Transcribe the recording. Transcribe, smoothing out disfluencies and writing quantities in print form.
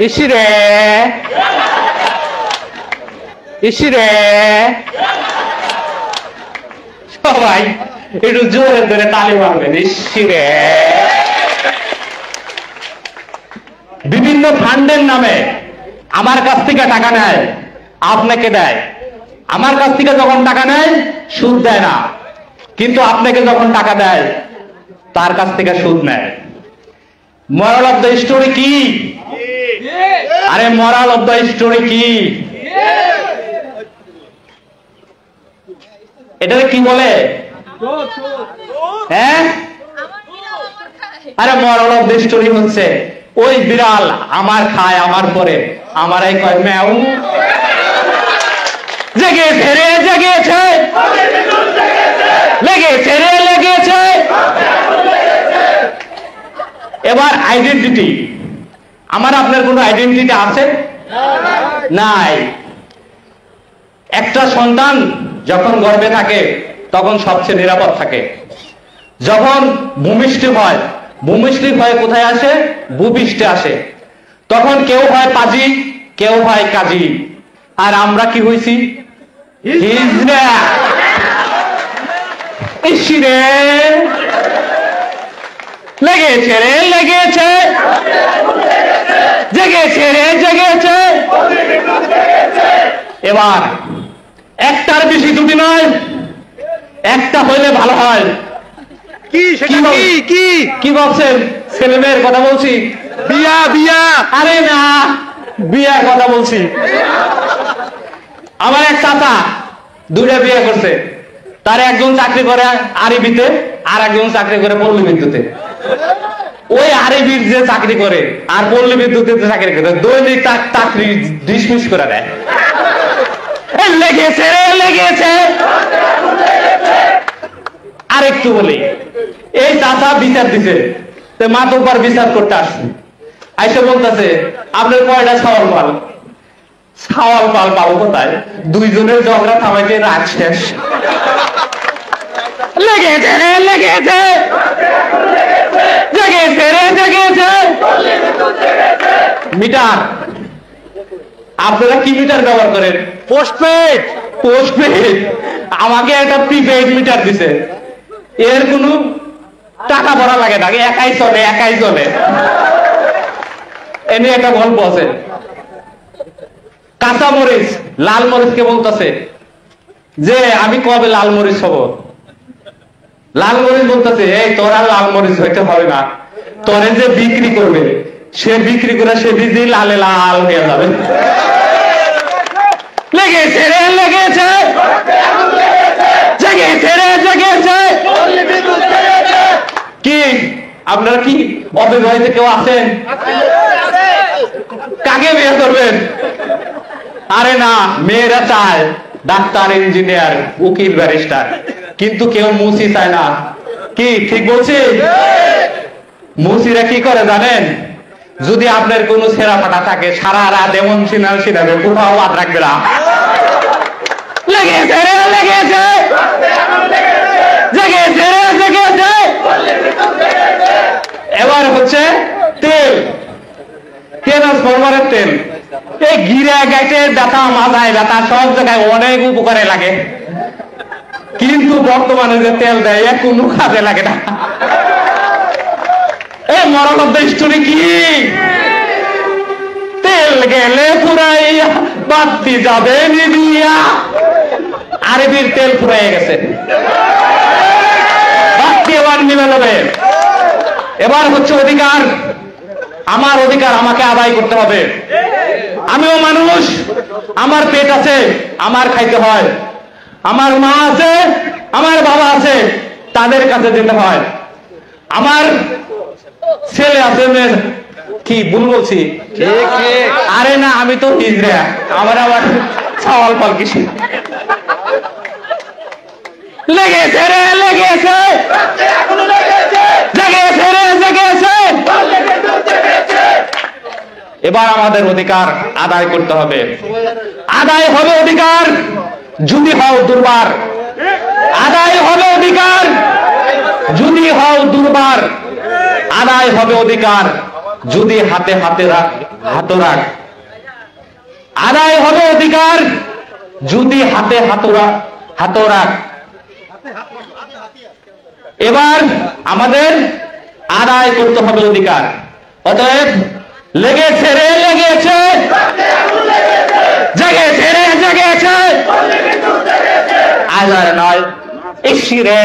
ইসিরে ইসিরে সবাই একটু জোরে ধরে তালি মারবেন। ইসিরে বিভিন্ন ফান্ডের নামে আমার কাছ থেকে টাকা নেয়, আপনাকে দেয়। আমার কাছ থেকে যখন টাকা নেয় সুদ দেয় না, কিন্তু আপনাকে যখন টাকা দেয় তার কাছ থেকে সুদ নেয়। moral of the story কি? আরে moral of the story কি? এটাকে কি বলে? হ্যাঁ, আরে moral of the story হচ্ছে ওই বিড়াল আমার খায়, আমার পরে আমারাই কয় ম্যাও। জেগেছে রে জেগেছে, লেগেছে রে লেগেছে। এবার আইডেন্টিটি, আমার আপনার কোনো আইডেন্টিটি আছে? নাই। একটা সন্তান যখন গর্ভে থাকে তখন সবচেয়ে নিরাপদ থাকে। যখন ভূমিষ্ঠ হয়, ভূমিষ্ঠ হয়ে কোথায় আসে? ভূপৃষ্ঠে আসে। তখন কেউ হয় পাজি, কেউ হয় কাজী। আর আমরা কি হইছি? হিজড়া। ইসিরে লেগেছে রে লেগেছে, জেগেছে রে জেগেছে। এবার একটার বেশি দুটি নয়, একটা হইলে ভালো হয়। কি কি কি বলছেন? ছেলে মেয়ের কথা বলছি? বিয়া বিয়া? আরে না, বিয়ার কথা বলছি। আমার এক চাচা দুইটা বিয়ে করছে। তার একজন চাকরি করে আরবিতে, আর একজন চাকরি করে পল্লী বিদ্যুতে। ওই আরবির যে চাকরি করে আর পল্লী বিদ্যুতে চাকরি করে দৈনিক তার চাকরি ডিসমিস করে দেয়। লেগেছে রে লেগেছে। আরেকটু বলি, এই চাচা বিচার দিছে, মাতব্বর বিচার করতে আসছে। আইসে বলতেছে আপনার কয়টা ছাওয়াল পাল? ছাওয়াল পাল পাবো কোথায়? দুইজনের ঝগড়া থামাইতে রাত শেষ। লেগেছে রে লেগেছে, জেগেছে রে জেগেছে। মিটার, আপনারা কি মিটার ব্যবহার করেন? পোস্টপেড। পোস্টপেড। আমাকে একটা প্রিপেড মিটার দিছে, এর কোনো টাকা ভরা লাগে না, একাই চলে একাই চলে। এনে একটা গল্প আছে। কাঁচা মরিচ লাল মরিচকে বলতেছে যে আমি কবে লাল মরিচ হব? লাল মরিচ বলতেছে এই তোর আর লাল মরিচ হইতে হবে না, তোরে যে বিক্রি করবে সে বিক্রি করে সে নিজেই লালে লাল হয়ে যাবে। লেগেছে রে লেগেছে, জেগেছে রে জেগেছে। কি আপনারা কি অবিবাহিত কেউ আছেন? কাকে বিয়ে করবেন? আরে না, মেয়েরা চায় ডাক্তার, ইঞ্জিনিয়ার, উকিল, ব্যারিস্টার, কিন্তু কেউ মুসি চায় না। কি ঠিক বলছি? মুসিরা কি করে জানেন? যদি আপনার কোনো ছেঁড়া ফাটা থাকে সারা রাত এমন সিনাল সিনাবে, কোথাও বাদ রাখবে না। লেগেছে রে লেগেছে, জেগেছে রে জেগেছে। এবার হচ্ছে তেল, ট্রান্সফরমারের তেল। এই গিরা গাইতে ব্যথা, মাথায় ব্যথা, সব জায়গায় অনেক উপকারে লাগে, কিন্তু বর্তমানে যে তেল দেয় কোনো কাজে লাগে না। এই moral of the story কি? তেল গেলে ফুরাইয়া বাতি যাবে নিবিয়া। আরবির তেল ফুরাইয়া গেছে, বাতি এবার নিবে যাবে। এবার হচ্ছে অধিকার, আমার অধিকার আমাকে আদায় করতে হবে। আমিও মানুষ, আমার পেট আছে, আমার খাইতে হয়। আমার মা আছে, আমার বাবা আছে, তাদের কাছে যেতে হয়। আমার ছেলে আছে, মেয়ে কি ভুল বলছি? আরে না, আমি তো হিজড়া, আমার আবার ছাওয়াল পাল কিসে। লেগেছে রে লেগেছে, জেগেছে রে জেগেছে। এবার আমাদের অধিকার আদায় করতে হবে। আদায় হবে অধিকার যদি হও দুর্বার, আদায় হবে অধিকার যদি হও দুর্বার, আদায় হবে অধিকার যদি হাতে হাতে রাখ হাতরাক, আদায় হবে অধিকার যদি হাতে হাতরাক। এবার আমাদের আদায় করতে হবে অধিকার। অতএব লেগেছে রে লেগেছে, জেগেছে রে জেগেছে, আজ আর নয় ইসি রে।